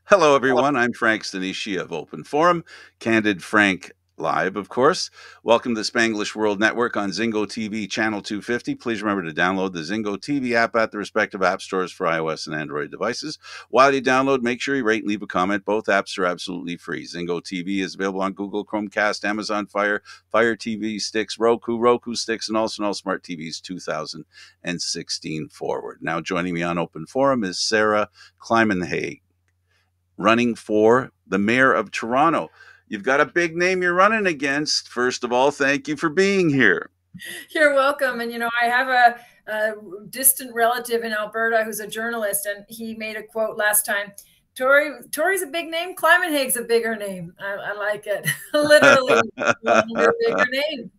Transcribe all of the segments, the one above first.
Hello, everyone. I'm Frank Stanishi of Open Forum, Candid Frank Live, of course. Welcome to the Spanglish World Network on Zingo TV Channel 250. Please remember to download the Zingo TV app at the respective app stores for iOS and Android devices. While you download, make sure you rate and leave a comment. Both apps are absolutely free. Zingo TV is available on Google Chromecast, Amazon Fire, Fire TV sticks, Roku sticks, and also on all smart TVs 2016 forward. Now, joining me on Open Forum is Sarah Climenhaga, running for the mayor of Toronto. You've got a big name you're running against. First of all, thank you for being here. You're welcome. And, I have a distant relative in Alberta who's a journalist, and he made a quote last time. Tory's a big name. Climenhaga's a bigger name. I like it. Literally, longer, bigger name.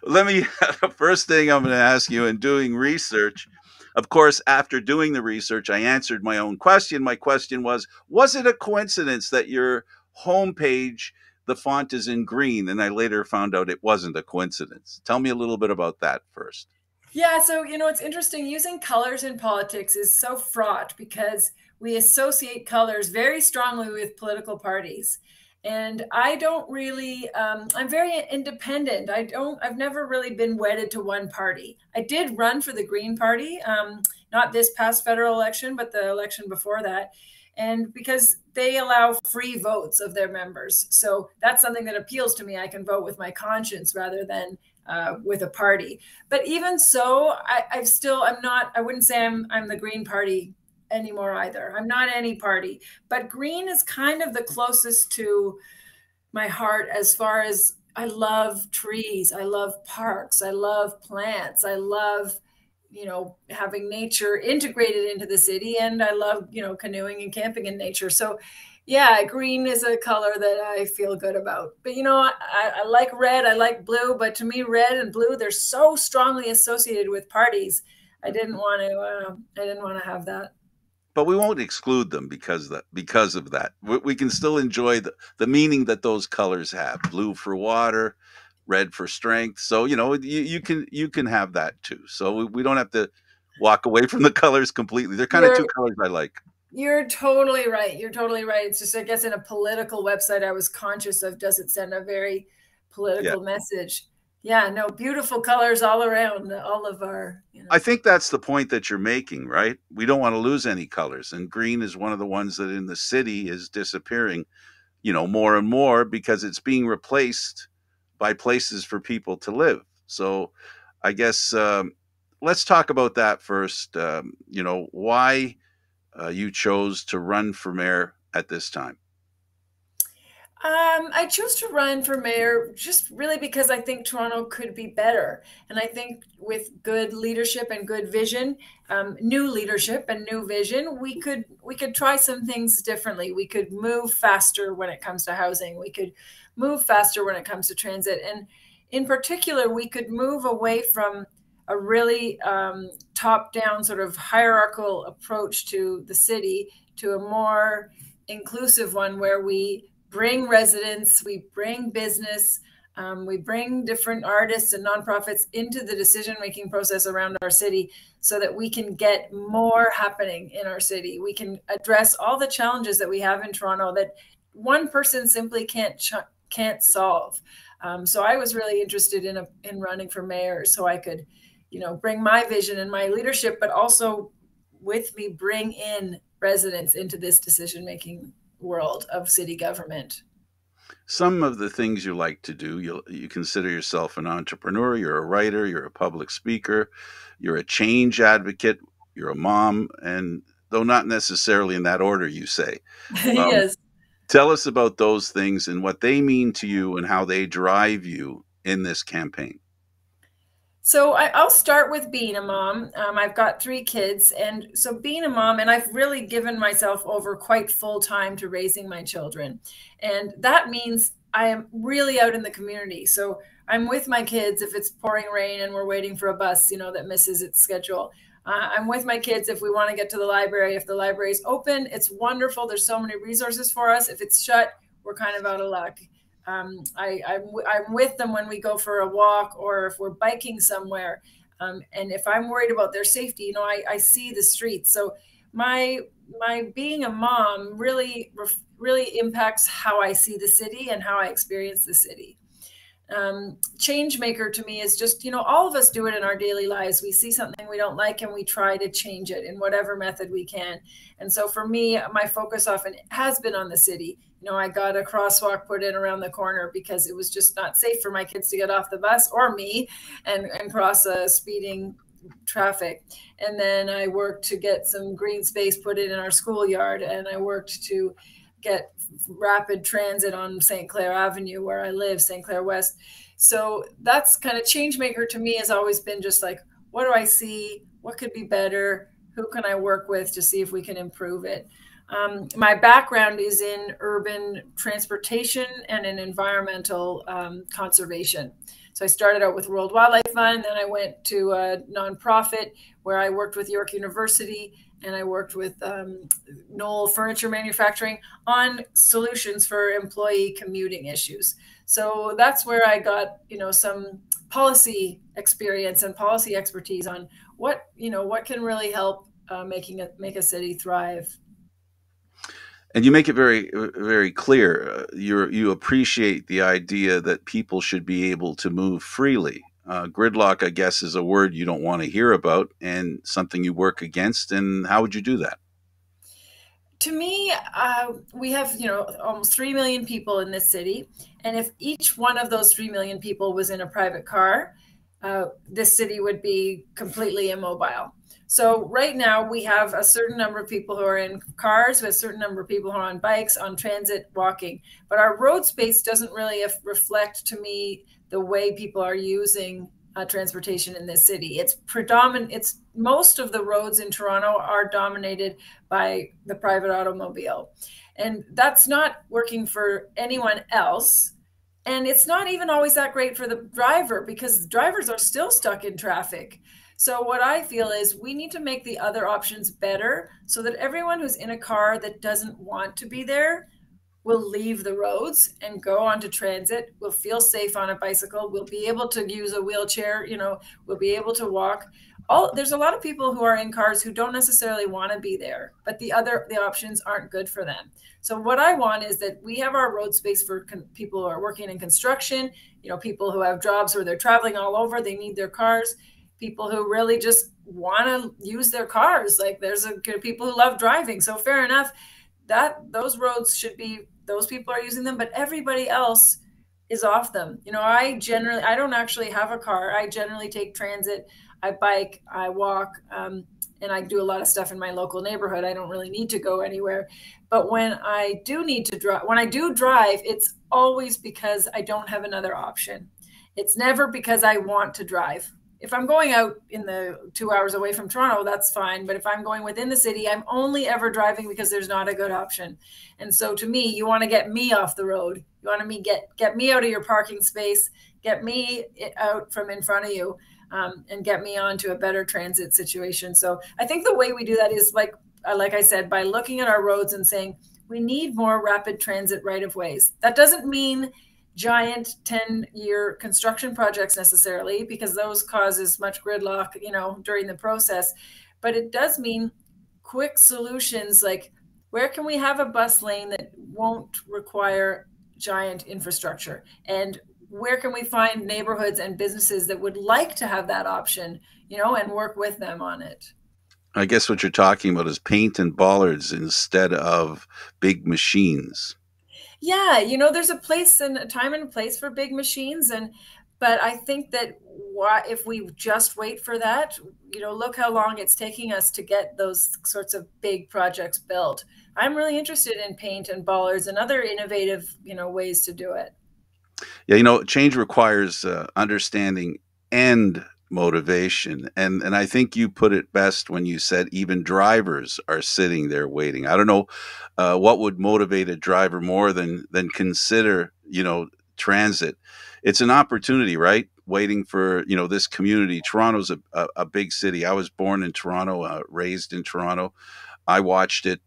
Let me, the first thing I'm going to ask you in doing research, of course, after doing the research, I answered my own question. My question was it a coincidence that your homepage, the font is in green? And I later found out it wasn't a coincidence. Tell me a little bit about that first. Yeah, so it's interesting. Using colors in politics is so fraught because we associate colors very strongly with political parties. And I don't really, I'm very independent. I've never really been wedded to one party. I did run for the Green Party, not this past federal election, but the election before that. And because they allow free votes of their members. So that's something that appeals to me. I can vote with my conscience rather than with a party. But even so, I wouldn't say I'm the Green Party anymore either. I'm not any party, but green is kind of the closest to my heart as far as I love trees. I love parks. I love plants. I love, having nature integrated into the city. And I love, canoeing and camping in nature. So yeah, green is a color that I feel good about. But I like red, I like blue, but to me, red and blue, they're so strongly associated with parties. I didn't want to have that. But we won't exclude them because of that. We can still enjoy the meaning that those colors have. Blue for water, red for strength. So you can have that too. So we don't have to walk away from the colors completely. They're kind of two colors I like. You're totally right. You're totally right. It's just, I guess, in a political website, I was conscious of, does it send a very political message? Yeah, no, beautiful colors all around all of our. I think that's the point that you're making, right? We don't want to lose any colors. And green is one of the ones that in the city is disappearing, more and more because it's being replaced by places for people to live. So I guess let's talk about that first. Why you chose to run for mayor at this time. I chose to run for mayor just really because I think Toronto could be better. And I think with good leadership and good vision, new leadership and new vision, we could try some things differently. We could move faster when it comes to housing. We could move faster when it comes to transit. And in particular, we could move away from a really top-down sort of hierarchical approach to the city to a more inclusive one where we bring residents, we bring business, we bring different artists and nonprofits into the decision-making process around our city so that we can get more happening in our city. We can address all the challenges that we have in Toronto that one person simply can't solve. So I was really interested in running for mayor so I could, bring my vision and my leadership, but also with me bring in residents into this decision-making world of city government. Some of the things you like to do, you consider yourself an entrepreneur, you're a writer, you're a public speaker, you're a change advocate, you're a mom, and though not necessarily in that order, you say. Yes. Tell us about those things and what they mean to you and how they drive you in this campaign. So I'll start with being a mom. I've got 3 kids. And so being a mom, and I've really given myself over quite full time to raising my children. And that means I am really out in the community. So I'm with my kids if it's pouring rain and we're waiting for a bus, that misses its schedule. I'm with my kids if we want to get to the library. If the library is open, it's wonderful. There's so many resources for us. If it's shut, we're kind of out of luck. I'm with them when we go for a walk or if we're biking somewhere. And if I'm worried about their safety, I see the streets. So my my being a mom really impacts how I see the city and how I experience the city. Change maker to me is just, all of us do it in our daily lives. We see something we don't like and we try to change it in whatever method we can. And so for me, my focus often has been on the city. I got a crosswalk put in around the corner because it was just not safe for my kids to get off the bus or me and cross a speeding traffic. And then I worked to get some green space put in our schoolyard, and I worked to get rapid transit on St. Clair Avenue where I live, St. Clair West. So that's kind of change maker to me has always been just like, what do I see? What could be better? Who can I work with to see if we can improve it? My background is in urban transportation and in environmental conservation. So I started out with World Wildlife Fund, then I went to a nonprofit where I worked with York University, and I worked with Knoll Furniture Manufacturing on solutions for employee commuting issues. So that's where I got, some policy experience and policy expertise on what can really help make a city thrive. And you make it very, very clear. You appreciate the idea that people should be able to move freely. Gridlock, I guess, is a word you don't want to hear about and something you work against. And how would you do that? To me, we have almost 3 million people in this city, and if each one of those 3 million people was in a private car, this city would be completely immobile. So right now we have a certain number of people who are in cars, with a certain number of people who are on bikes, on transit, walking. But our road space doesn't really reflect to me the way people are using transportation in this city. It's predominant. It's most of the roads in Toronto are dominated by the private automobile, and that's not working for anyone else. And it's not even always that great for the driver because drivers are still stuck in traffic. So, what I feel is we need to make the other options better so that everyone who's in a car that doesn't want to be there will leave the roads and go onto transit. We'll feel safe on a bicycle. We'll be able to use a wheelchair. We'll be able to walk. There's a lot of people who are in cars who don't necessarily want to be there, but the options aren't good for them. So what I want is that we have our road space for people who are working in construction, people who have jobs where they're traveling all over, they need their cars, people who really just want to use their cars. Like there's people who love driving. So fair enough that those roads should be, those people are using them, but everybody else is off them. I don't actually have a car. I generally take transit. I bike, I walk, and I do a lot of stuff in my local neighborhood. I don't really need to go anywhere. But when I do need to drive, when I do drive, it's always because I don't have another option. It's never because I want to drive. If I'm going out in the 2 hours away from Toronto, that's fine. But if I'm going within the city, I'm only ever driving because there's not a good option. And so to me, you want to get me off the road. You want to get me out of your parking space, get me out from in front of you, and get me onto a better transit situation. So I think the way we do that is like I said, by looking at our roads and saying we need more rapid transit right of ways. That doesn't mean giant 10-year construction projects necessarily, because those cause as much gridlock, during the process. But it does mean quick solutions, like where can we have a bus lane that won't require giant infrastructure? And where can we find neighborhoods and businesses that would like to have that option, and work with them on it? I guess what you're talking about is paint and bollards instead of big machines. Yeah, there's a place and a time and a place for big machines, but I think that if we just wait for that, look how long it's taking us to get those sorts of big projects built. I'm really interested in paint and bollards and other innovative, ways to do it. Yeah, change requires understanding and motivation, and I think you put it best when you said even drivers are sitting there waiting. I don't know what would motivate a driver more than consider transit. It's an opportunity, right? Waiting for this community. Toronto's a big city. I was born in Toronto, raised in Toronto. I watched it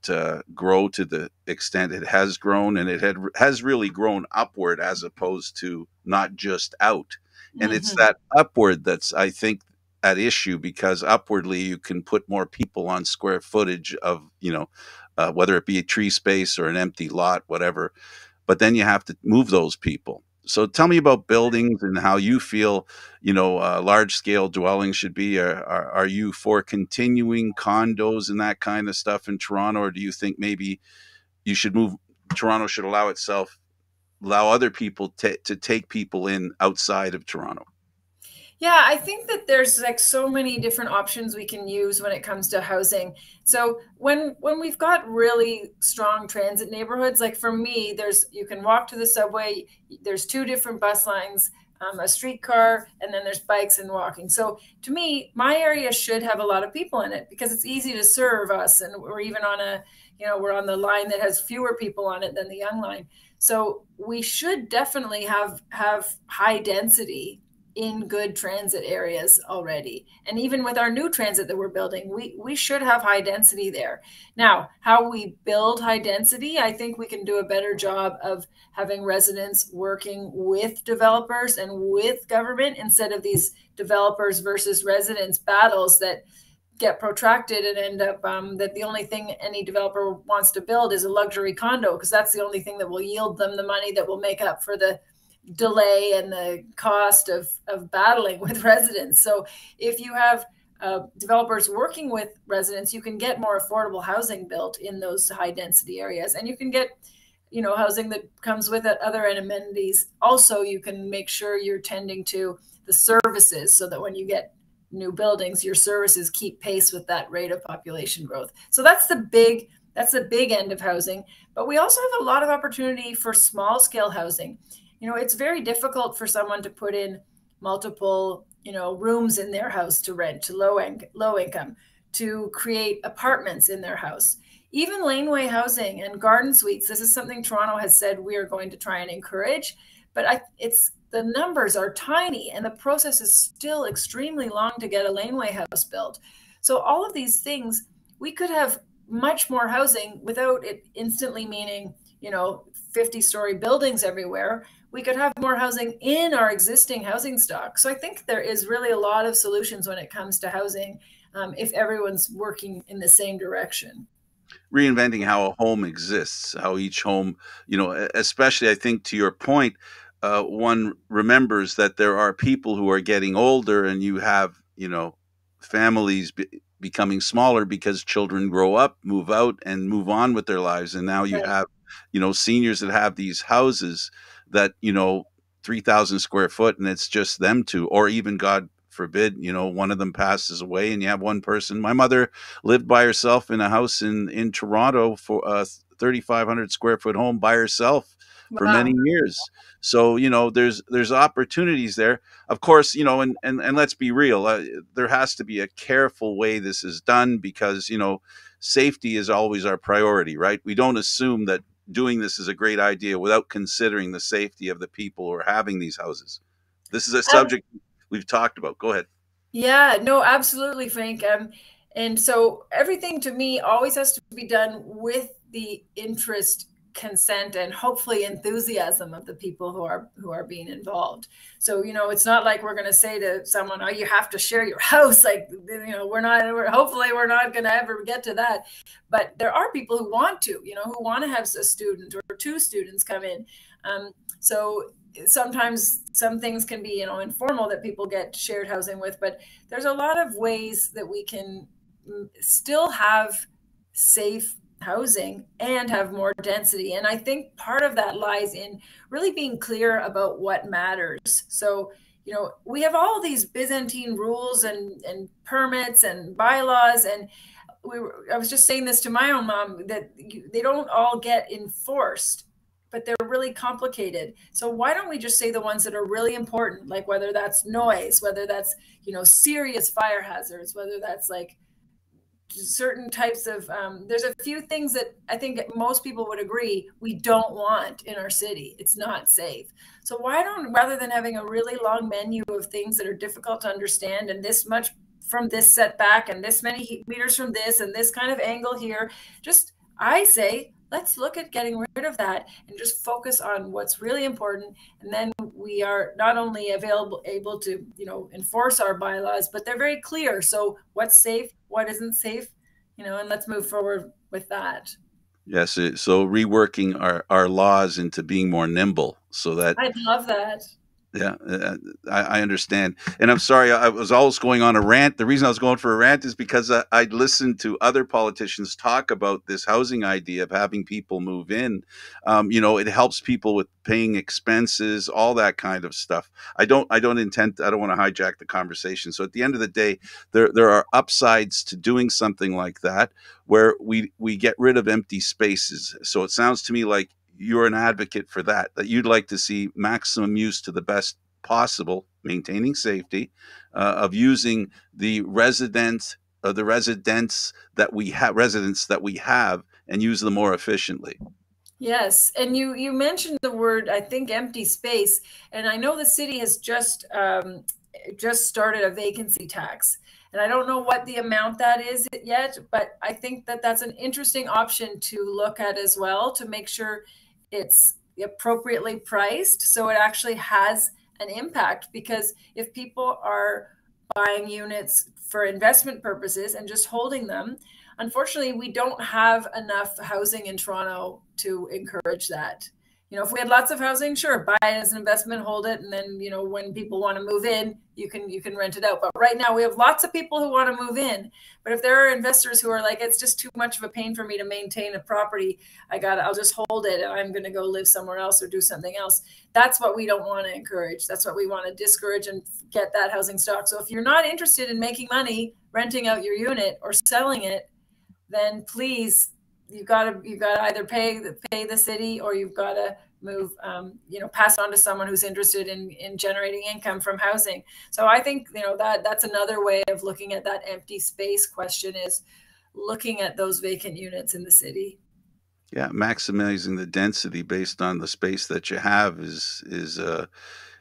grow to the extent it has grown, and it has really grown upward as opposed to not just out. And it's Hmm. that upward that's, I think, at issue because upwardly you can put more people on square footage of, whether it be a tree space or an empty lot, whatever. But then you have to move those people. So tell me about buildings and how you feel, large scale dwellings should be. Are you for continuing condos and that kind of stuff in Toronto, or do you think maybe you should move? Toronto should allow other people to take people in outside of Toronto. Yeah, I think that there's like so many different options we can use when it comes to housing. So when we've got really strong transit neighborhoods, like for me, there's you can walk to the subway. There's two different bus lines, a streetcar, and then there's bikes and walking. So to me, my area should have a lot of people in it because it's easy to serve us, and we're even on we're on the line that has fewer people on it than the young line. So we should definitely have high density in good transit areas already. And even with our new transit that we're building, we should have high density there. Now, how we build high density, I think we can do a better job of having residents working with developers and with government instead of these developers versus residents battles that get protracted and end up that the only thing any developer wants to build is a luxury condo because that's the only thing that will yield them the money that will make up for the delay and the cost of battling with residents. So if you have developers working with residents, you can get more affordable housing built in those high density areas, and you can get housing that comes with it, other amenities. Also, you can make sure you're tending to the services so that when you get new buildings, your services keep pace with that rate of population growth. So that's the big end of housing. But we also have a lot of opportunity for small scale housing. It's very difficult for someone to put in multiple, rooms in their house to rent to low income, to create apartments in their house. Even laneway housing and garden suites. This is something Toronto has said we are going to try and encourage, but the numbers are tiny and the process is still extremely long to get a laneway house built. So all of these things, we could have much more housing without it instantly meaning 50-story buildings everywhere. We could have more housing in our existing housing stock. So I think there is really a lot of solutions when it comes to housing if everyone's working in the same direction. Reinventing how a home exists, how each home, especially I think to your point, one remembers that there are people who are getting older and you have, families becoming smaller because children grow up, move out, and move on with their lives. And now you Right. have, seniors that have these houses that, 3,000 square foot and it's just them two, or even God forbid, one of them passes away and you have one person. My mother lived by herself in a house in Toronto for a 3,500 square foot home by herself for many Wow. years. So, there's opportunities there. Of course, and let's be real, there has to be a careful way this is done because, safety is always our priority, right? We don't assume that doing this is a great idea without considering the safety of the people who are having these houses. This is a subject we've talked about. Go ahead. Yeah, no, absolutely, Frank. And so everything to me always has to be done with the interest, consent, and hopefully enthusiasm of the people who are being involved. So it's not like we're going to say to someone, "Oh, you have to share your house." Like hopefully we're not going to ever get to that. But there are people who want to, who want to have a student or two students come in. So sometimes some things can be informal that people get shared housing with, but there's a lot of ways that we can still have safe housing and have more density. And I think part of that lies in really being clear about what matters. So we have all these Byzantine rules and permits and bylaws, and I was just saying this to my own mom, that they don't all get enforced, but they're really complicated. So why don't we just say the ones that are really important, like whether that's noise, whether that's serious fire hazards, whether that's like certain types of there's a few things that I think most people would agree we don't want in our city. It's not safe. So why don't, rather than having a really long menu of things that are difficult to understand and this much from this setback and this many meters from this and this kind of angle here, just I say let's look at getting rid of that and just focus on what's really important. And then we are not only able to, enforce our bylaws, but they're very clear. So what's safe, what isn't safe, and let's move forward with that. Yes, so reworking our laws into being more nimble so that I'd love that. yeah, I understand. And I'm sorry, I was always going on a rant. The reason I was going for a rant is because I'd listened to other politicians talk about this housing idea of having people move in. It helps people with paying expenses, all that kind of stuff. I don't want to hijack the conversation. So at the end of the day, there are upsides to doing something like that where we get rid of empty spaces. So it sounds to me like you're an advocate for that you'd like to see maximum use to the best possible, maintaining safety, of using the residents that we have, and use them more efficiently. Yes, and you mentioned the word, I think, empty space, and I know the city has just started a vacancy tax, and I don't know what the amount that is yet, but I think that that's an interesting option to look at as well, to make sure it's appropriately priced so it actually has an impact. Because if people are buying units for investment purposes and just holding them, unfortunately, we don't have enough housing in Toronto to encourage that. If we had lots of housing, sure, buy it as an investment, hold it, and then, when people want to move in, you can rent it out. But right now, we have lots of people who want to move in. But if there are investors who are like, it's just too much of a pain for me to maintain a property, I'll just hold it, and I'm going to go live somewhere else or do something else. That's what we don't want to encourage. That's what we want to discourage and get that housing stock. So if you're not interested in making money renting out your unit or selling it, then please, you've got to either pay the city, or you've got to move, pass on to someone who's interested in generating income from housing. So I think, that's another way of looking at that empty space question, is looking at those vacant units in the city. Yeah, maximizing the density based on the space that you have is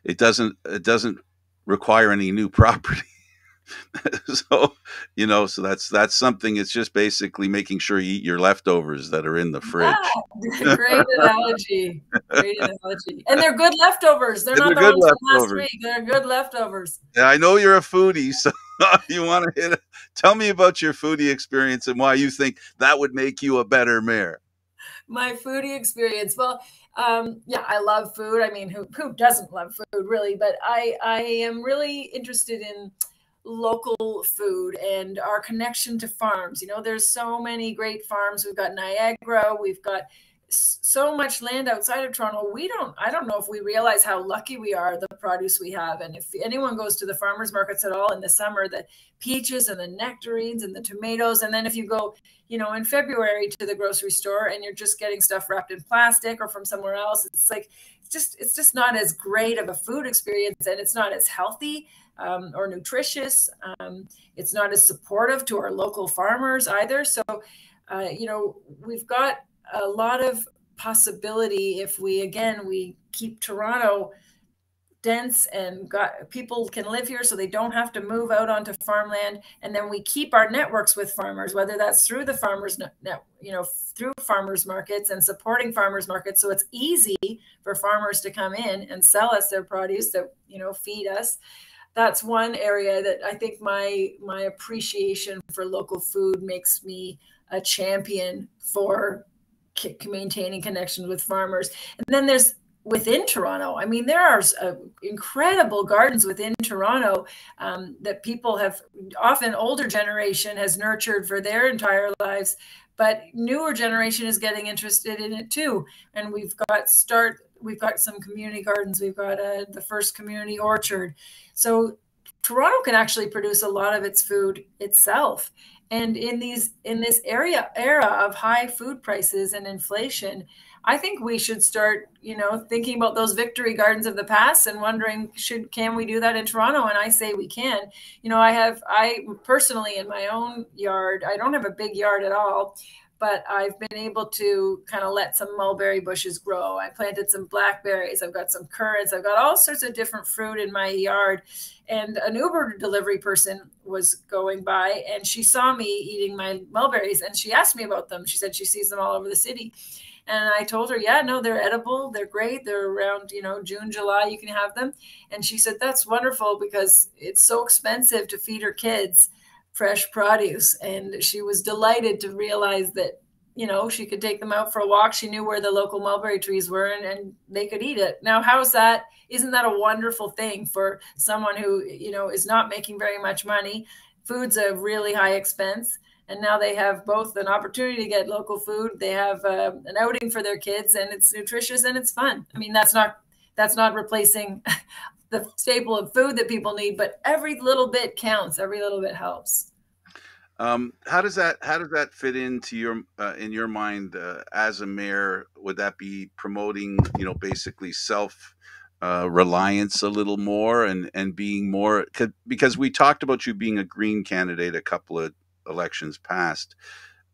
it doesn't require any new property. So so that's something. It's just basically making sure you eat your leftovers that are in the fridge. Yeah, great analogy. Great analogy. And they're good leftovers. They're And not they're the good ones from last leftovers. week. They're good leftovers. And I know you're a foodie, so you want to tell me about your foodie experience and why you think that would make you a better mayor. My foodie experience. Well, yeah, I love food. I mean, who doesn't love food, really? But I am really interested in local food and our connection to farms. There's so many great farms. We've got Niagara. We've got so much land outside of Toronto. I don't know if we realize how lucky we are, the produce we have. And if anyone goes to the farmers markets at all in the summer, the peaches and the nectarines and the tomatoes. And then if you go, in February to the grocery store and you're just getting stuff wrapped in plastic or from somewhere else, it's like, it's just not as great of a food experience, and it's not as healthy or nutritious. It's not as supportive to our local farmers either. So, we've got a lot of possibility if we keep Toronto dense and people can live here so they don't have to move out onto farmland, and then we keep our networks with farmers, whether that's through the farmers net, through farmers markets and supporting farmers markets, so it's easy for farmers to come in and sell us their produce that feed us. That's one area that I think my appreciation for local food makes me a champion for maintaining connections with farmers. And then there's within Toronto. I mean, there are incredible gardens within Toronto that people have, often older generation has nurtured for their entire lives, but newer generation is getting interested in it too. And we've got some community gardens. We've got the first community orchard. So Toronto can actually produce a lot of its food itself. And in this era of high food prices and inflation, I think we should start, thinking about those victory gardens of the past and wondering, can we do that in Toronto? And I say we can. I personally, in my own yard, I don't have a big yard at all, but I've been able to kind of let some mulberry bushes grow. I planted some blackberries. I've got some currants. I've got all sorts of different fruit in my yard. And an Uber delivery person was going by and she saw me eating my mulberries and she asked me about them. She said she sees them all over the city. And I told her, yeah, no, they're edible. They're great. They're around, June, July, you can have them. And she said, that's wonderful because it's so expensive to feed her kids fresh produce. And she was delighted to realize that, she could take them out for a walk. She knew where the local mulberry trees were and they could eat it. Now, how's that? Isn't that a wonderful thing for someone who, is not making very much money? Food's a really high expense. And now they have both an opportunity to get local food. They have an outing for their kids, and it's nutritious and it's fun. I mean, that's not replacing the staple of food that people need, but every little bit counts. Every little bit helps. How does that fit into your in your mind as a mayor? Would that be promoting, basically self reliance a little more and being more, because we talked about you being a green candidate a couple of elections past.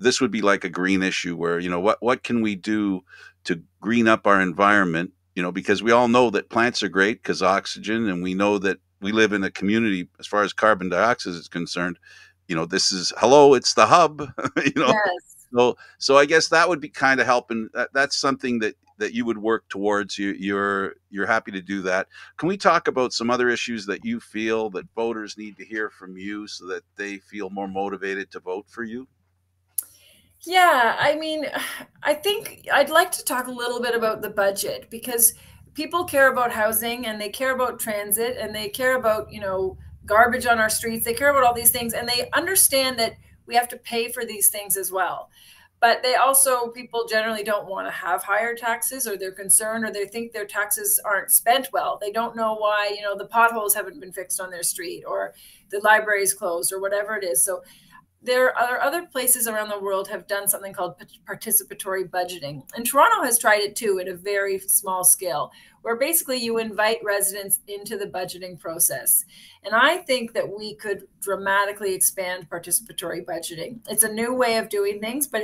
This would be like a green issue where, what can we do to green up our environment, because we all know that plants are great because oxygen, and we know that we live in a community as far as carbon dioxide is concerned. This is, hello, it's the hub. you know Yes. so I guess that would be kind of helping. That's something that you would work towards. You're happy to do that. Can we talk about some other issues that you feel that voters need to hear from you so that they feel more motivated to vote for you? Yeah, I mean, I think I'd like to talk a little bit about the budget because people care about housing and they care about transit and they care about, garbage on our streets. They care about all these things and they understand that we have to pay for these things as well. But they also, people generally don't want to have higher taxes, or they're concerned, or they think their taxes aren't spent well. They don't know why, the potholes haven't been fixed on their street, or the library's closed, or whatever it is. So there are other places around the world have done something called participatory budgeting. And Toronto has tried it too at a very small scale, where basically you invite residents into the budgeting process. And I think that we could dramatically expand participatory budgeting. It's a new way of doing things, but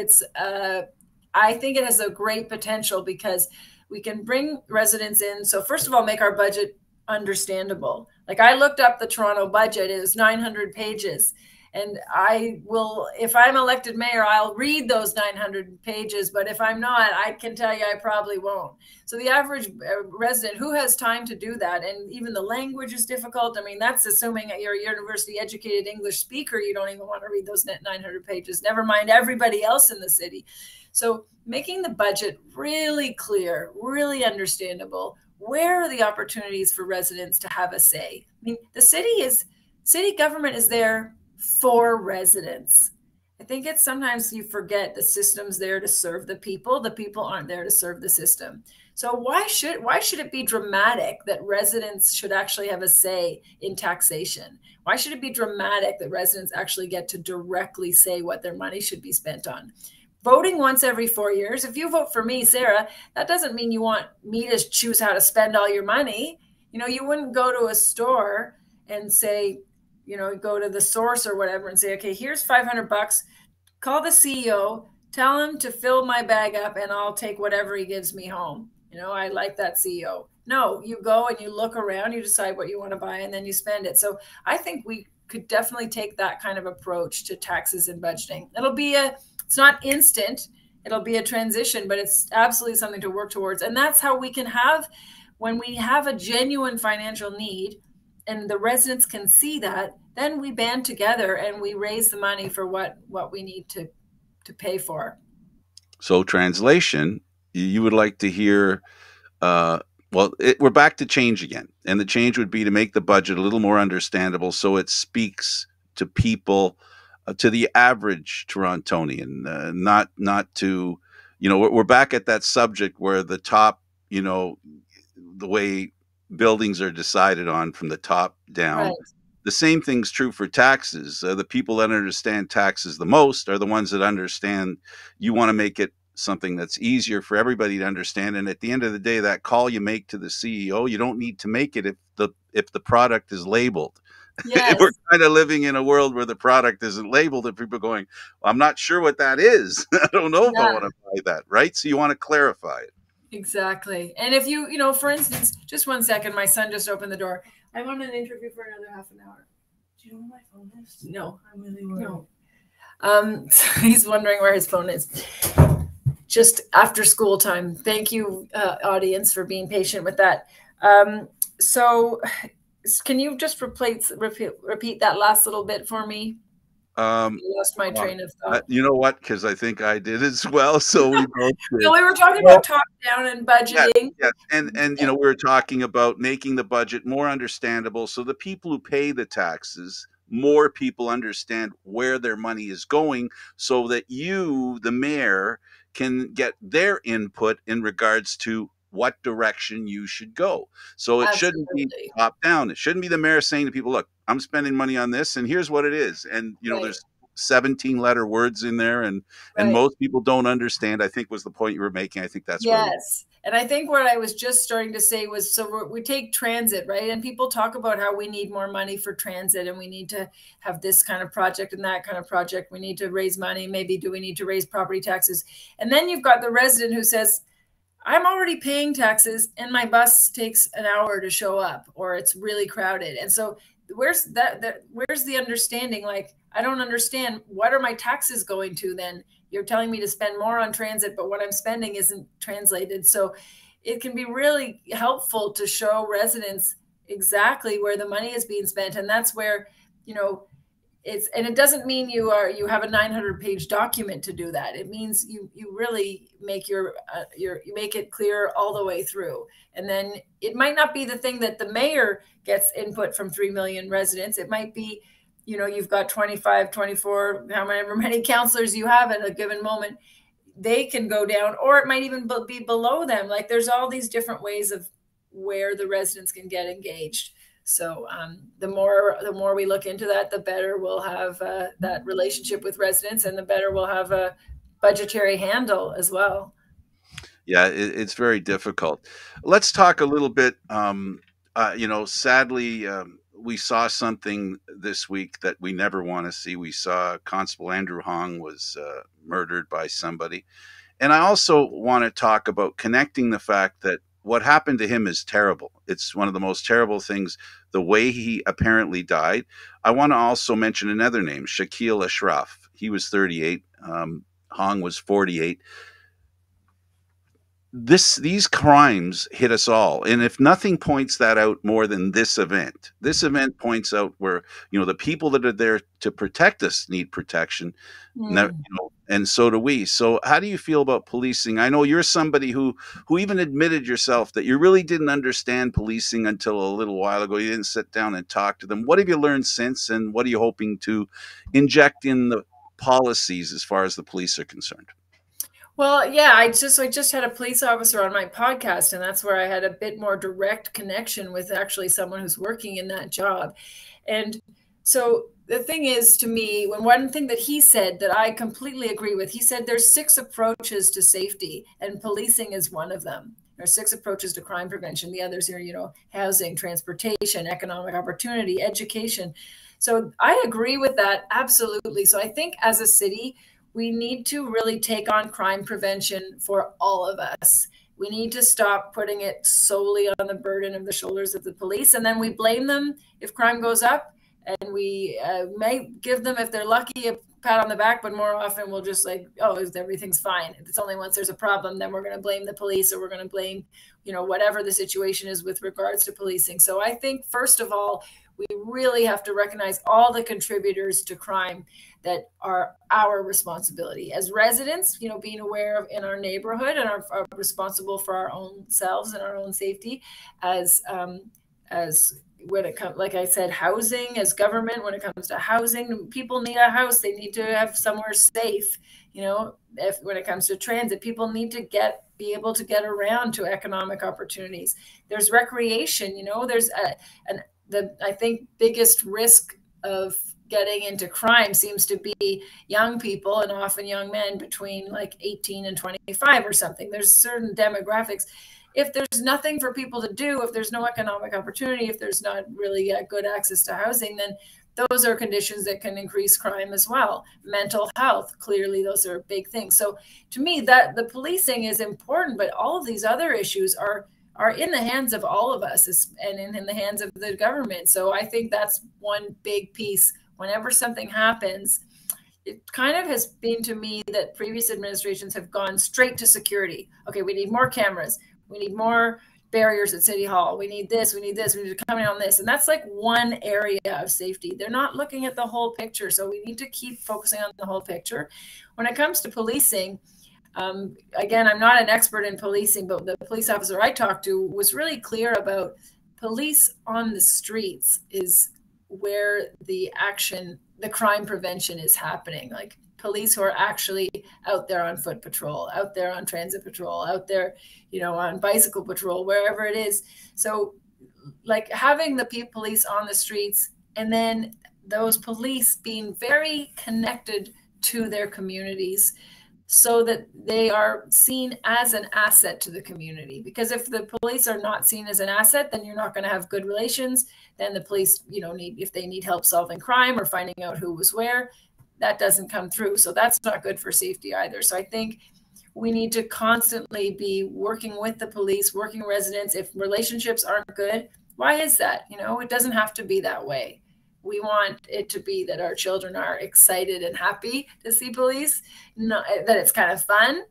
I think it has a great potential because we can bring residents in. So first of all, make our budget understandable. Like, I looked up the Toronto budget, it was 900 pages. And I will, if I'm elected mayor, I'll read those 900 pages. But if I'm not, I can tell you I probably won't. So the average resident, who has time to do that? And even the language is difficult. I mean, that's assuming that you're a university educated English speaker. You don't even want to read those 900 pages, never mind everybody else in the city. So making the budget really clear, really understandable. Where are the opportunities for residents to have a say? I mean, city government is there for residents. I think it's sometimes you forget the system's there to serve the people. The people aren't there to serve the system. So why should it be dramatic that residents should actually have a say in taxation? Why should it be dramatic that residents actually get to directly say what their money should be spent on? Voting once every 4 years. If you vote for me, Sarah, that doesn't mean you want me to choose how to spend all your money. You wouldn't go to a store and say, go to the source or whatever and say, okay, here's $500, call the CEO, tell him to fill my bag up and I'll take whatever he gives me home. I like that CEO. No, you go and you look around, you decide what you want to buy, and then you spend it. So I think we could definitely take that kind of approach to taxes and budgeting. It's not instant, it'll be a transition, but it's absolutely something to work towards. And that's how we can have, when we have a genuine financial need, and the residents can see that, then we band together and we raise the money for what we need to pay for. So, translation, you would like to hear, we're back to change again. And the change would be to make the budget a little more understandable so it speaks to people, to the average Torontonian, not to, we're back at that subject where the top, the way buildings are decided on from the top down. Right. The same thing's true for taxes. The people that understand taxes the most are the ones that understand you want to make it something that's easier for everybody to understand. And at the end of the day, that call you make to the CEO, you don't need to make it if the product is labeled. We're Yes. kind of living in a world where the product isn't labeled and people are going, well, I'm not sure what that is. I don't know if I want Yeah. to buy that, right? So you want to clarify it. Exactly. And if you, for instance, just one second, my son just opened the door. I'm on an interview for another half an hour. Do you know where my phone is? No. I'm really worried. No. So he's wondering where his phone is. Just after school time. Thank you, audience, for being patient with that. So can you just repeat that last little bit for me? I Um, lost my train of thought. you know what? Because I think I did as well. So we both No, did. we were talking Well, about top down and yes, budgeting. yes. And we were talking about making the budget more understandable so the people who pay the taxes, more people understand where their money is going so that you, the mayor, can get their input in regards to what direction you should go. So it shouldn't be Absolutely. top down. It shouldn't be the mayor saying to people, look, I'm spending money on this and here's what it is. And Right. there's 17 letter words in there and Right. most people don't understand, I think was the point you were making. I think that's where we Yes. And I think what I was just starting to say was, so we take transit, right? And people talk about how we need more money for transit and we need to have this kind of project and that kind of project. We need to raise money. Maybe do we need to raise property taxes? And then you've got the resident who says, I'm already paying taxes and my bus takes an hour to show up or it's really crowded. And so where's where's the understanding? Like, I don't understand. What are my taxes going to then? You're telling me to spend more on transit, but what I'm spending isn't translated. So it can be really helpful to show residents exactly where the money is being spent. And that's where, you know, it doesn't mean you have a 900-page document to do that. It means you really make you make it clear all the way through. And then it might not be the thing that the mayor gets input from 3 million residents. It might be, you've got 25, 24, however many councillors you have at a given moment. They can go down, or it might even be below them. Like, there's all these different ways of where the residents can get engaged. So the more we look into that, the better we'll have that relationship with residents, and the better we'll have a budgetary handle as well. Yeah, it's very difficult. Let's talk a little bit. Sadly, we saw something this week that we never want to see. We saw Constable Andrew Hong was murdered by somebody. And I also want to talk about connecting the fact that what happened to him is terrible. It's one of the most terrible things, the way he apparently died. I want to also mention another name, Shakil Ashraf. He was 38. Hong was 48. These crimes hit us all, and if nothing points that out more than this event points out where the people that are there to protect us need protection. And so do we. So how do you feel about policing? I know you're somebody who even admitted yourself that you really didn't understand policing until a little while ago. You didn't sit down and talk to them. What have you learned since, and what are you hoping to inject in the policies as far as the police are concerned? Well, yeah, I just had a police officer on my podcast, and that's where I had a bit more direct connection with actually someone who's working in that job. And so the thing is, to me, when one thing that he said that I completely agree with, he said there's 6 approaches to safety, and policing is one of them. There's 6 approaches to crime prevention. The others are, housing, transportation, economic opportunity, education. So I agree with that absolutely. So I think as a city, we need to really take on crime prevention for all of us. We need to stop putting it solely on the burden of the shoulders of the police. And then we blame them if crime goes up. And we may give them, if they're lucky, a pat on the back, but more often we'll just like, oh, everything's fine. It's only once there's a problem, then we're going to blame the police, or we're going to blame, whatever the situation is with regards to policing. So I think, first of all, we really have to recognize all the contributors to crime that are our responsibility as residents, being aware of in our neighborhood and are responsible for our own selves and our own safety, as when it comes, like I said, housing, as government, when it comes to housing, people need a house. They need to have somewhere safe. When it comes to transit, people need to be able to get around to economic opportunities. There's recreation, there's the I think biggest risk of getting into crime seems to be young people, and often young men between like 18 and 25 or something. There's certain demographics. if there's nothing for people to do, if there's no economic opportunity, if there's not really good access to housing, then those are conditions that can increase crime as well. Mental health, clearly, those are big things. So to me, that the policing is important, but all of these other issues are in the hands of all of us and in the hands of the government. So I think that's one big piece. Whenever something happens, it kind of has been to me that previous administrations have gone straight to security. Okay, we need more cameras. We need more barriers at City Hall. We need this. We need this. We need to come in on this. And that's like one area of safety. They're not looking at the whole picture. So we need to keep focusing on the whole picture. When it comes to policing, again, I'm not an expert in policing, but the police officer I talked to was really clear about police on the streets is where the crime prevention is happening. Like police who are actually out there on foot patrol, out there on transit patrol, out there, on bicycle patrol, wherever it is. So like having the police on the streets, and then those police being very connected to their communities, so that they are seen as an asset to the community. Because if the police are not seen as an asset, then you're not going to have good relations. Then the police, if they need help solving crime or finding out who was where, that doesn't come through. So that's not good for safety either. So I think we need to constantly be working with the police, working residents. If relationships aren't good, why is that? It doesn't have to be that way. We want it to be that our children are excited and happy to see police, not that it's kind of fun,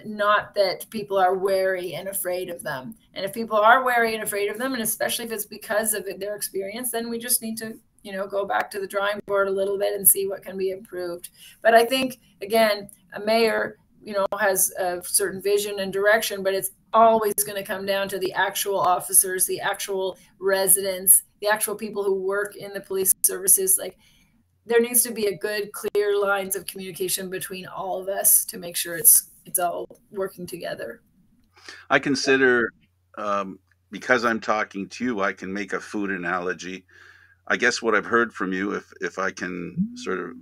not that people are wary and afraid of them. And if people are wary and afraid of them, and especially if it's because of their experience, then we just need to, go back to the drawing board a little bit and see what can be improved. But I think, again, a mayor, has a certain vision and direction, but it's always going to come down to the actual officers, the actual residents, the actual people who work in the police services. Like there needs to be a good, clear lines of communication between all of us to make sure it's all working together. I consider, because I'm talking to you, I can make a food analogy. I guess what I've heard from you, if I can sort of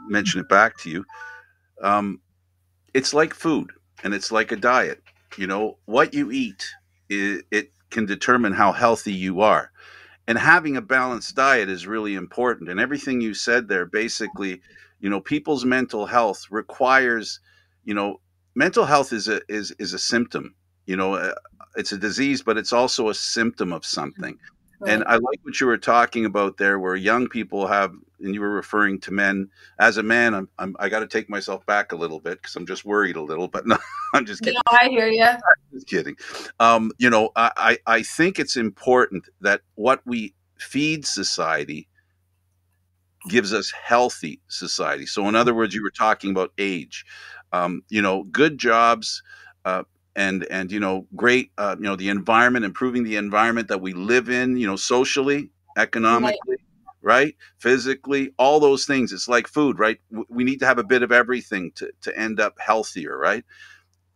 mention it back to you, it's like food and it's like a diet. What you eat, it can determine how healthy you are. And having a balanced diet is really important. And everything you said there, basically, people's mental health requires, mental health is a symptom. It's a disease, but it's also a symptom of something. Right. And I like what you were talking about there, where young people have, and you were referring to men. As a man, I got to take myself back a little bit because I'm just worried a little. But no, I'm just kidding. No, I hear you. I'm just kidding. I think it's important that what we feed society gives us healthy society. So, in other words, you were talking about age. Good jobs. And great, the environment, improving the environment that we live in, socially, economically, right, physically, all those things. It's like food, right? We need to have a bit of everything to end up healthier, right?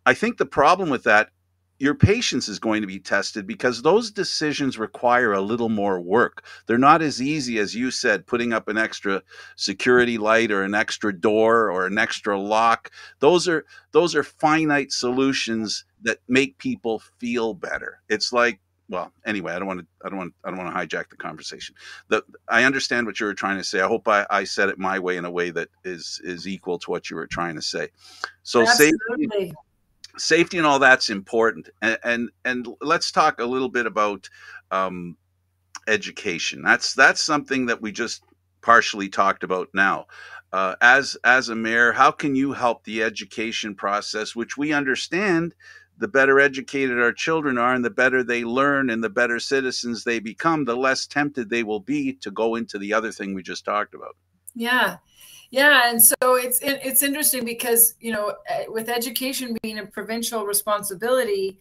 I think the problem with that, your patience is going to be tested because those decisions require a little more work. They're not as easy as you said, putting up an extra security light or an extra door or an extra lock. Those are finite solutions that make people feel better. It's like, well, anyway, I don't want to hijack the conversation. I understand what you were trying to say. I hope I said it my way in a way that is equal to what you were trying to say. So Absolutely. Safety and all that's important, and let's talk a little bit about education. That's something that we just partially talked about now. As a mayor, how can you help the education process, which we understand? The better educated our children are, and the better they learn, and the better citizens they become, the less tempted they will be to go into the other thing we just talked about. Yeah. And so it's interesting because with education being a provincial responsibility,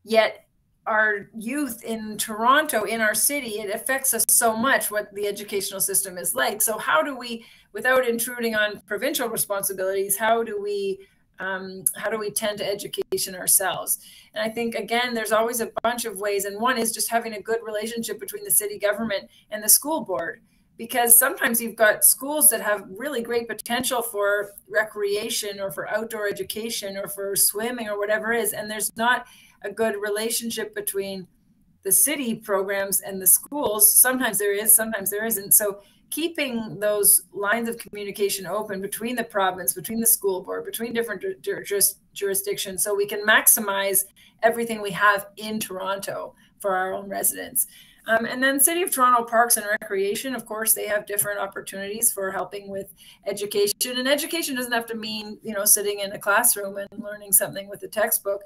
yet our youth in Toronto, in our city, it affects us so much what the educational system is like. So how do we, without intruding on provincial responsibilities, how do we tend to education ourselves? And I think, again, there's always a bunch of ways. And one is just having a good relationship between the city government and the school board. Because sometimes you've got schools that have really great potential for recreation or for outdoor education or for swimming or whatever it is, and there's not a good relationship between the city programs and the schools. Sometimes there is, sometimes there isn't. So keeping those lines of communication open between the province, between the school board, between different jurisdictions, so we can maximize everything we have in Toronto for our own residents. And then City of Toronto Parks and Recreation, of course, they have different opportunities for helping with education. And education doesn't have to mean, sitting in a classroom and learning something with a textbook.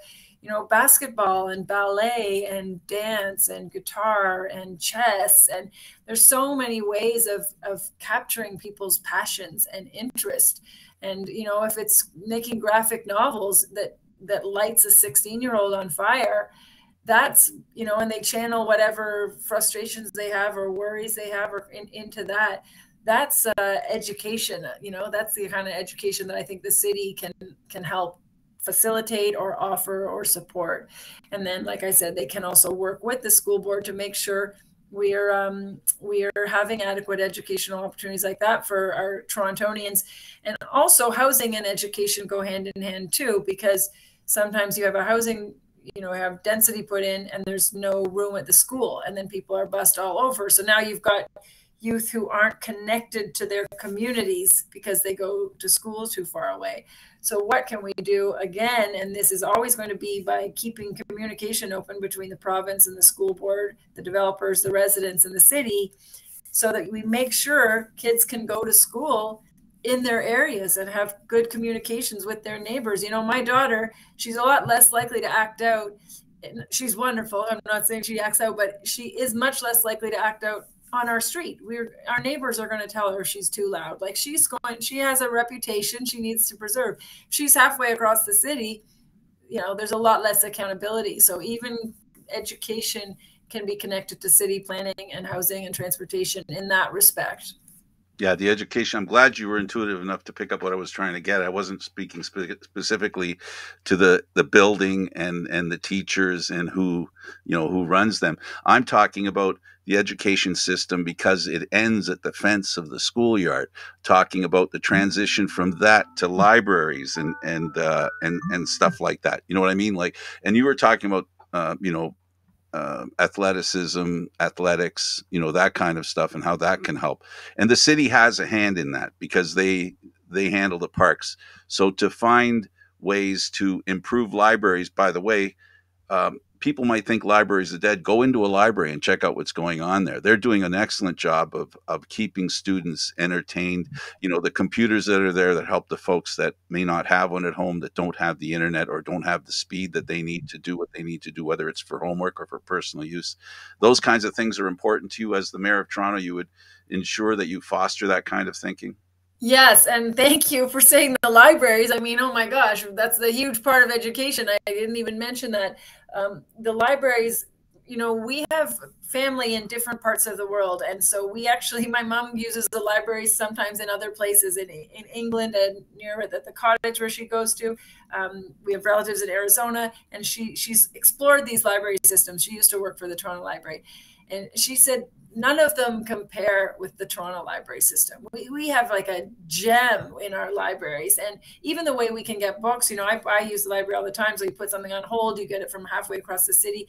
Basketball and ballet and dance and guitar and chess. And there's so many ways of capturing people's passions and interest. And, if it's making graphic novels that lights a 16-year-old on fire, that's, and they channel whatever frustrations they have or worries they have into that. That's education. That's the kind of education that I think the city can help facilitate or offer or support. And then, like I said, they can also work with the school board to make sure we are having adequate educational opportunities like that for our Torontonians. And also housing and education go hand in hand too, because sometimes you have a housing, have density put in and there's no room at the school, and then people are bussed all over. So now you've got youth who aren't connected to their communities because they go to school too far away. So what can we do again? And this is always going to be by keeping communication open between the province and the school board, the developers, the residents, and the city, so that we make sure kids can go to school in their areas and have good communications with their neighbors. My daughter, she's a lot less likely to act out. She's wonderful. I'm not saying she acts out, but she is much less likely to act out on our street. Our neighbors are going to tell her she's too loud. Like, she has a reputation she needs to preserve. If she's halfway across the city, there's a lot less accountability. So even education can be connected to city planning and housing and transportation in that respect. Yeah, the education. I'm glad you were intuitive enough to pick up what I was trying to get. I wasn't speaking specifically to the building and the teachers and who runs them. I'm talking about the education system, because it ends at the fence of the schoolyard. Talking about the transition from that to libraries and stuff like that. You know what I mean? Like, and you were talking about athleticism, athletics, that kind of stuff, and how that can help. And the city has a hand in that because they handle the parks. So to find ways to improve libraries, by the way, people might think libraries are dead. Go into a library and check out what's going on there. They're doing an excellent job of keeping students entertained. The computers that are there that help the folks that may not have one at home, that don't have the internet or don't have the speed that they need to do what they need to do, whether it's for homework or for personal use. Those kinds of things are important to you. As the mayor of Toronto, you would ensure that you foster that kind of thinking. Yes, and thank you for saying the libraries. I mean, oh my gosh, that's the huge part of education. I didn't even mention that. The libraries, we have family in different parts of the world. And so my mom uses the libraries sometimes in other places in England and near at the cottage where she goes to. We have relatives in Arizona, and she's explored these library systems. She used to work for the Toronto Library. And she said, none of them compare with the Toronto library system. We have like a gem in our libraries, and even the way we can get books. I use the library all the time. So you put something on hold, you get it from halfway across the city.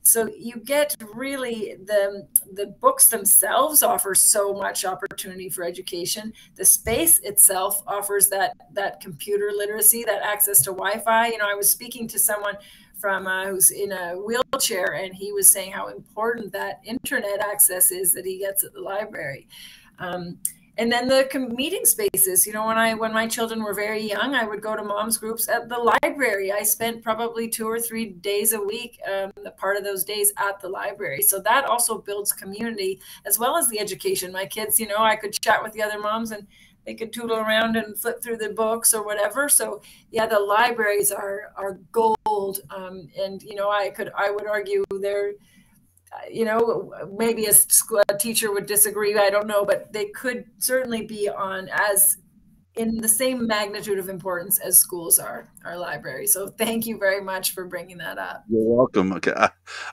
So you get really the books themselves offer so much opportunity for education. The space itself offers that computer literacy, that access to Wi-Fi. I was speaking to someone from who's in a wheelchair, and he was saying how important that internet access is that he gets at the library. And then the meeting spaces. When my children were very young, I would go to moms groups at the library. I spent probably 2 or 3 days a week, the part of those days at the library. So that also builds community as well as the education. My kids, I could chat with the other moms and they could tootle around and flip through the books or whatever. So yeah, the libraries are gold. And I would argue they're, maybe a teacher would disagree, I don't know, but they could certainly be on as in the same magnitude of importance as schools are, our libraries. So thank you very much for bringing that up. You're welcome. Okay.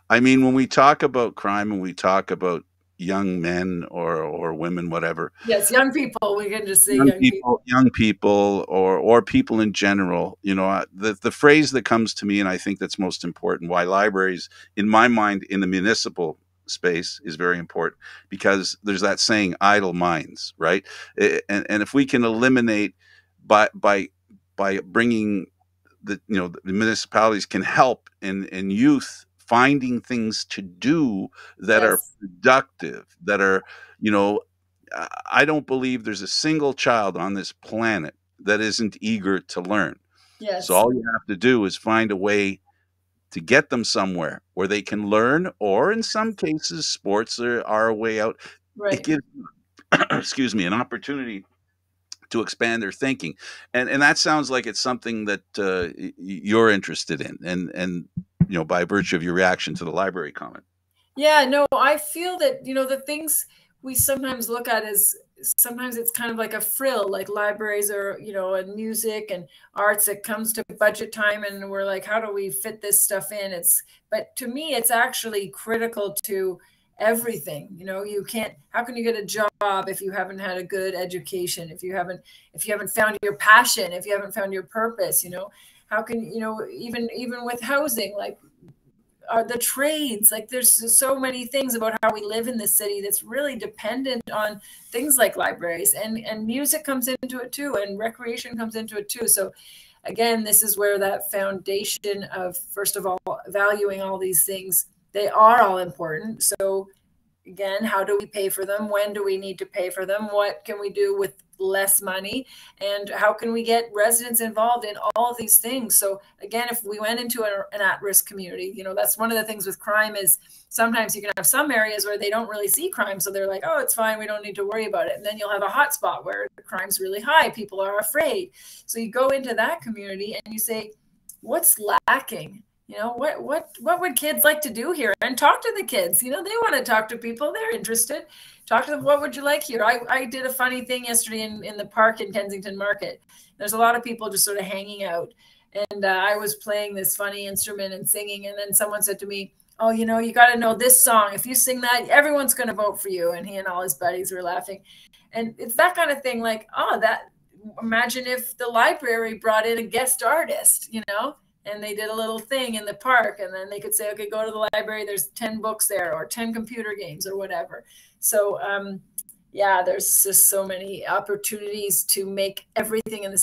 I mean, when we talk about crime and we talk about young men or women, whatever, Yes, young people. We can just say young people. young people, or people in general. The phrase that comes to me, and I think that's most important, why libraries, in my mind, in the municipal space is very important, because there's that saying, idle minds, right? And if we can eliminate by bringing the municipalities can help in youth finding things to do that are Yes, productive, that are, you know I don't believe there's a single child on this planet that isn't eager to learn. So yes, all you have to do is find a way to get them somewhere where they can learn, or in some cases sports are a way out. It right. gives excuse me, an opportunity to expand their thinking, and that sounds like it's something that you're interested in, and by virtue of your reaction to the library comment. Yeah, no, I feel that, the things we sometimes look at is sometimes it's kind of like a frill, like libraries or, and music and arts. It comes to budget time and we're like, how do we fit this stuff in? But to me, it's actually critical to everything. You can't, how can you get a job if you haven't had a good education, if you haven't found your passion, if you haven't found your purpose, how can, even with housing, like, are the trades, like there's so many things about how we live in the city that's really dependent on things like libraries, and music comes into it too, and recreation comes into it too. So again, this is where that foundation of, first of all, valuing all these things, they are all important. So again, how do we pay for them? When do we need to pay for them? What can we do with less money? And how can we get residents involved in all of these things? So again, if we went into an at-risk community, that's one of the things with crime is sometimes you can have some areas where they don't really see crime. So they're like, oh, it's fine, we don't need to worry about it. And then you'll have a hot spot where the crime's really high. People are afraid. So you go into that community and you say, what's lacking? What would kids like to do here? And talk to the kids. They want to talk to people. They're interested. Talk to them. What would you like here? I did a funny thing yesterday in the park in Kensington Market. There's a lot of people just sort of hanging out. And I was playing this funny instrument and singing. And then someone said to me, oh, you got to know this song. If you sing that, everyone's going to vote for you. And he and all his buddies were laughing. And it's that kind of thing, like, imagine if the library brought in a guest artist, and they did a little thing in the park, and then they could say, okay, go to the library, there's 10 books there, or 10 computer games, or whatever. So yeah, there's just so many opportunities to make everything in the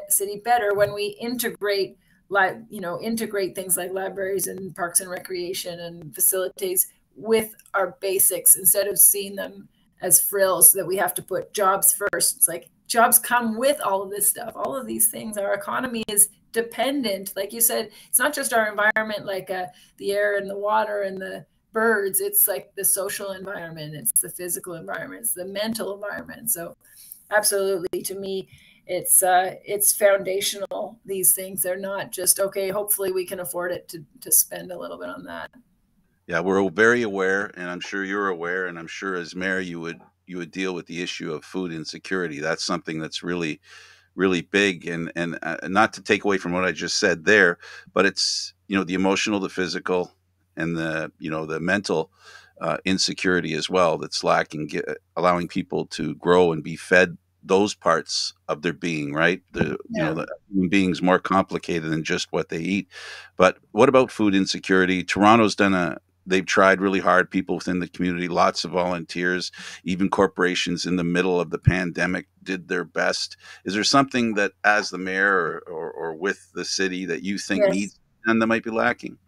city better when we integrate things like libraries and parks and recreation and facilities with our basics, instead of seeing them as frills that we have to put jobs first. It's like jobs come with all of this stuff, all of these things. Our economy is dependent, like you said. It's not just our environment, like the air and the water and the birds. It's like the social environment, it's the physical environment, it's the mental environment. So absolutely, to me, it's foundational. These things, they're not just, okay, hopefully we can afford it to spend a little bit on that. Yeah, we're very aware, and I'm sure you're aware, and I'm sure as mayor you would deal with the issue of food insecurity. That's something that's really big, and not to take away from what I just said there, but it's the emotional, the physical, and the mental insecurity as well that's lacking, allowing people to grow and be fed those parts of their being, right? Yeah. The human being's more complicated than just what they eat. But what about food insecurity? Toronto's they've tried really hard, people within the community, lots of volunteers, even corporations in the middle of the pandemic did their best. Is there something that, as the mayor or with the city, that you think Yes. needs and that might be lacking?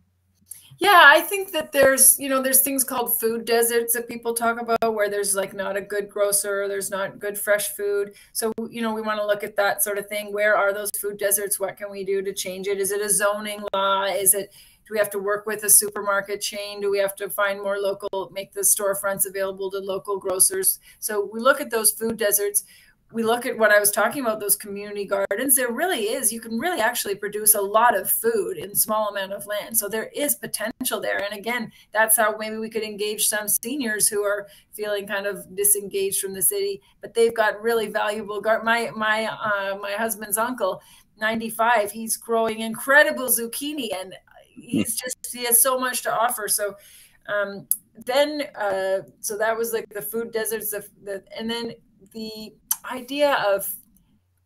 Yeah, I think that there's things called food deserts that people talk about, where there's like not a good grocer, there's not good fresh food. So, we want to look at that sort of thing. Where are those food deserts? What can we do to change it? Is it a zoning law? Do we have to work with a supermarket chain? Do we have to find more local, make the storefronts available to local grocers? So we look at those food deserts. We look at what I was talking about, those community gardens. There really is, you can really actually produce a lot of food in small amount of land. So there is potential there. And again, that's how maybe we could engage some seniors who are feeling kind of disengaged from the city, but they've got really valuable my husband's uncle, 95, he's growing incredible zucchini, and he has so much to offer. So Um, then, so that was like the food deserts, and then the idea of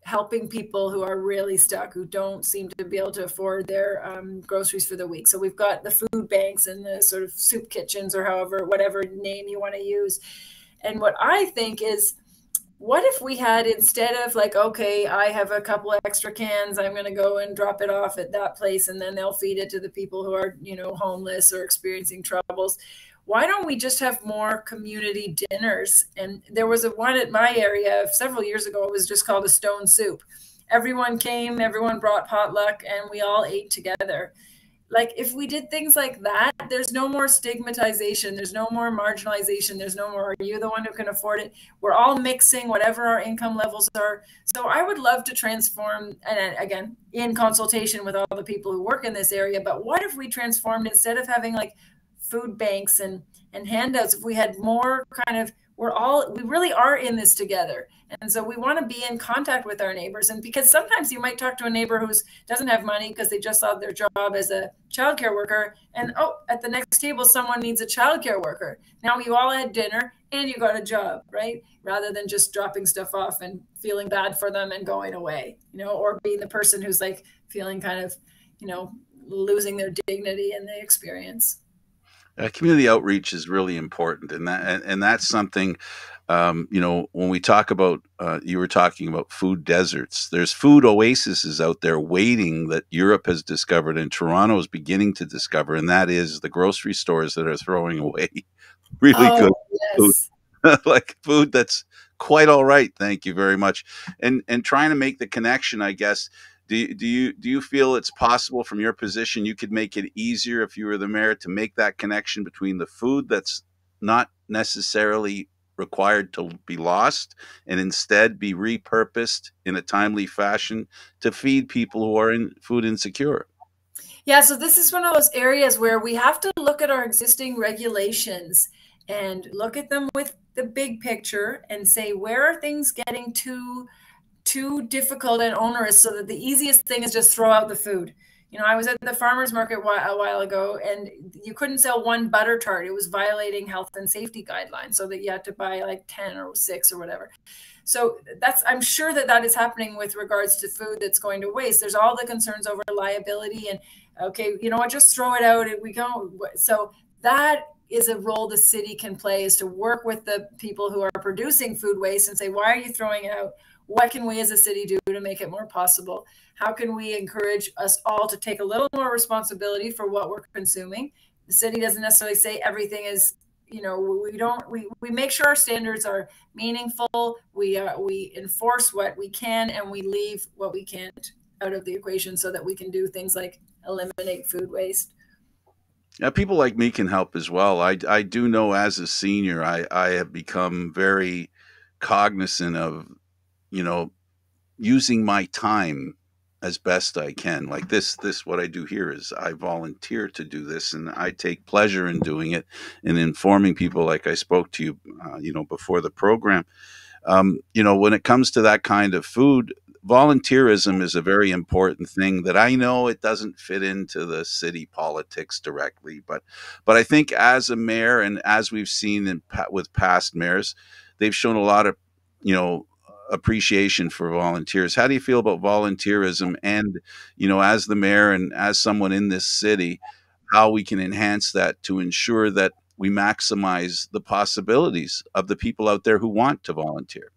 helping people who are really stuck, who don't seem to be able to afford their groceries for the week. So we've got the food banks and the sort of soup kitchens, or however, whatever name you want to use. And what I think is, what if we had, instead of like, okay, I have a couple of extra cans, I'm going to go and drop it off at that place, and then they'll feed it to the people who are, homeless or experiencing troubles. Why don't we just have more community dinners? And there was a one at my area several years ago. It was just called a stone soup. Everyone came, everyone brought potluck, and we all ate together. Like, if we did things like that, there's no more stigmatization, there's no more marginalization, there's no more, are you the one who can afford it? We're all mixing whatever our income levels are. So I would love to transform, and again, in consultation with all the people who work in this area, but what if we transformed, instead of having like food banks and handouts, if we had more kind of, we really are in this together. And so we want to be in contact with our neighbors. And because sometimes you might talk to a neighbor who doesn't have money because they just lost their job as a childcare worker, and oh, at the next table someone needs a childcare worker. Now you all had dinner and you got a job, right? Rather than just dropping stuff off and feeling bad for them and going away, or being the person who's like feeling kind of, losing their dignity in the experience. Community outreach is really important, and that's something. When we talk about, you were talking about food deserts. There's food oases out there waiting that Europe has discovered and Toronto is beginning to discover, and that is the grocery stores that are throwing away really Oh, good food, yes. like food that's quite all right. Thank you very much. And trying to make the connection, I guess. Do you feel it's possible from your position you could make it easier if you were the mayor to make that connection between the food that's not necessarily required to be lost and instead be repurposed in a timely fashion to feed people who are in food insecure? Yeah, so this is one of those areas where we have to look at our existing regulations and look at them with the big picture and say, where are things getting too difficult and onerous, so that the easiest thing is just throw out the food. I was at the farmers market a while ago, and you couldn't sell one butter tart. It was violating health and safety guidelines, so that you had to buy like 10 or 6 or whatever. So I'm sure that is happening with regards to food that's going to waste. There's all the concerns over liability and, okay, you know what, just throw it out and we go. So that is a role the city can play, is to work with the people who are producing food waste and say, why are you throwing it out? What can we as a city do to make it more possible? How can we encourage us all to take a little more responsibility for what we're consuming? The city doesn't necessarily say everything is, we make sure our standards are meaningful. We enforce what we can, and we leave what we can't out of the equation, so that we can do things like eliminate food waste. Yeah, people like me can help as well. I do know, as a senior, I have become very cognizant of, you know, using my time as best I can. Like this what I do here is I volunteer to do this, and I take pleasure in doing it and informing people, like I spoke to you, before the program. When it comes to that kind of food, volunteerism is a very important thing that I know it doesn't fit into the city politics directly, but I think as a mayor, and as we've seen with past mayors, they've shown a lot of, appreciation for volunteers. How do you feel about volunteerism, and, as the mayor and as someone in this city, how we can enhance that to ensure that we maximize the possibilities of the people out there who want to volunteer?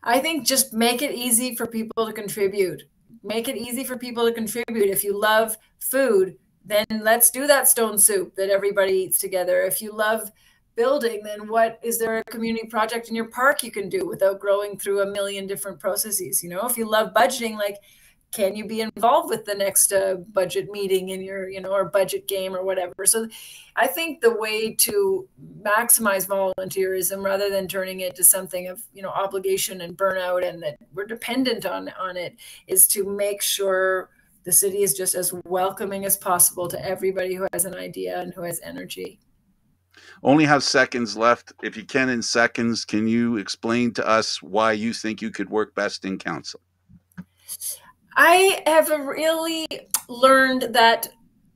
I think just make it easy for people to contribute. Make it easy for people to contribute. If you love food, then let's do that stone soup that everybody eats together. If you love building, then what is there a community project in your park you can do without growing through a million different processes? If you love budgeting, like, can you be involved with the next budget meeting in your, or budget game or whatever? So I think the way to maximize volunteerism, rather than turning it to something of, obligation and burnout, and that we're dependent on it, is to make sure the city is just as welcoming as possible to everybody who has an idea and who has energy. Only have seconds left. If you can, in seconds, can you explain to us why you think you could work best in council? I have really learned that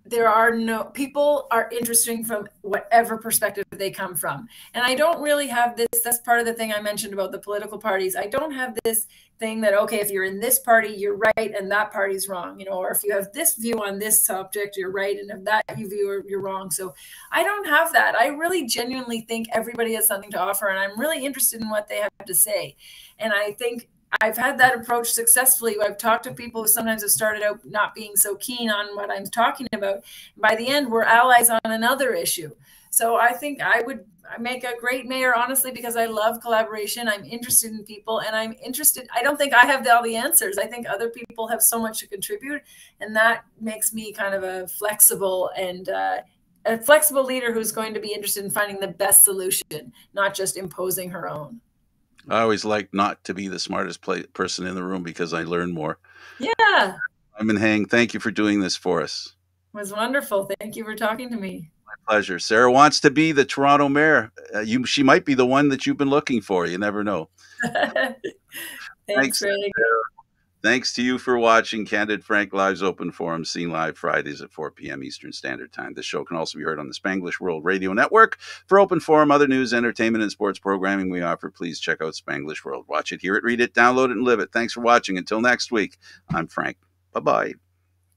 there are no people are interesting from whatever perspective they come from. And I don't really have this, that's part of the thing I mentioned about the political parties. I don't have this thing that, okay, if you're in this party you're right and that party's wrong, you know, or if you have this view on this subject you're right, and if that you view you're wrong. So I don't have that. I really genuinely think everybody has something to offer, and I'm really interested in what they have to say. And I think I've had that approach successfully. I've talked to people who sometimes have started out not being so keen on what I'm talking about. By the end, we're allies on another issue. So I think I would make a great mayor, honestly, because I love collaboration. I'm interested in people, and I'm interested. I don't think I have all the answers. I think other people have so much to contribute, and that makes me kind of a flexible leader who's going to be interested in finding the best solution, not just imposing her own. I always like not to be the smartest person in the room because I learn more. Yeah. Climenhaga, thank you for doing this for us. It was wonderful. Thank you for talking to me. My pleasure. Sarah wants to be the Toronto mayor. She might be the one that you've been looking for. You never know. Thanks, Greg. Thanks to you for watching Candid Frank Live's Open Forum, seen live Fridays at 4 p.m. Eastern Standard Time. This show can also be heard on the Spanglish World Radio Network. For Open Forum, other news, entertainment, and sports programming we offer, please check out Spanglish World. Watch it, hear it, read it, download it, and live it. Thanks for watching. Until next week, I'm Frank. Bye-bye.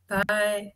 Bye.